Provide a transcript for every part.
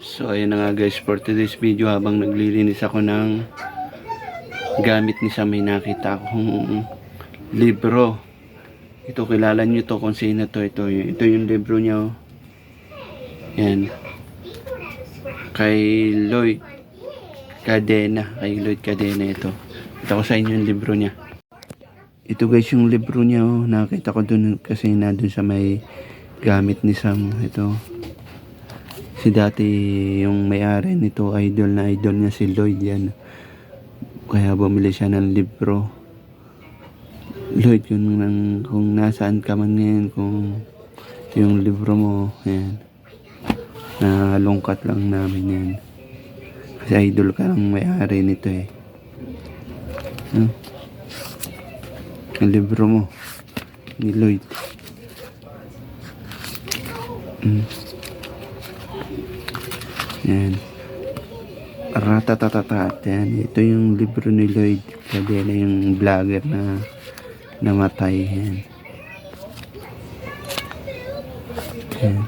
So ayun na nga guys, for today's video, habang naglilinis ako ng gamit ni Sam, may nakita akong libro. Ito, kilala nyo to kung sino to. Ito yung libro niya, oh. Yan, kay Lloyd Cadena. Ito ko sa inyo yung libro niya. Ito guys yung libro niya, oh. Nakita ko dun kasi na dun sa may gamit ni Sam. Ito si dati yung may-ari nito, idol niya si Lloyd yan. Kaya bumili siya ng libro. Lloyd, yun kung nasaan ka man ngayon, kung yung libro mo, yan, nalungkat lang namin yan. Kasi idol ka ng may-ari nito eh. Ang libro mo ni Lloyd. Yan. Ratatatatat. Yan. Ito yung libro ni Lloyd Cadena, yung vlogger na namatay. Yan. Yan.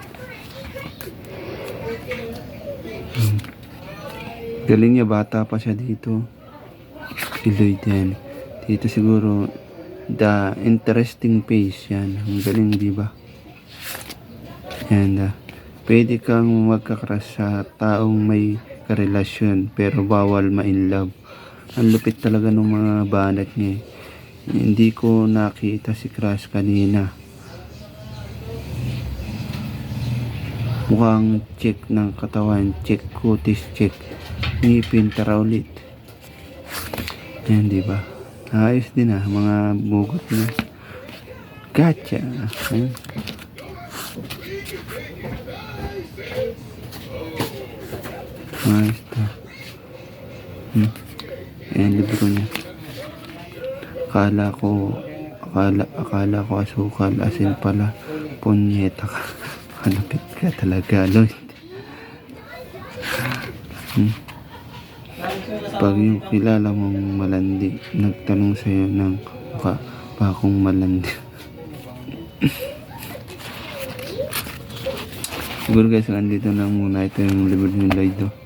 Galing niya, bata pa siya dito. Si Lloyd yan. Dito siguro The Interesting Face. Yan. Ang galing, diba? Yan. Pwede kang magkakrush sa taong may karelasyon pero bawal ma-inlove. Ang lupit talaga ng mga banat niya. Hindi ko nakita si crush kanina. Mukhang check ng katawan, check kutis, check ngipin, tara ulit. Yan, diba? Ayos din mga bugot na. Gotcha. Ayos to. Ayan, libro niya. Akala ko asukal, asin pala punyeta ka. Malapit ka talaga, Lloyd. Pag yung kilala mong malandi nagtanong sa'yo ng mukha pa akong malandi. Siguro guys, nandito lang muna. Ito yung libro ni Lloyd.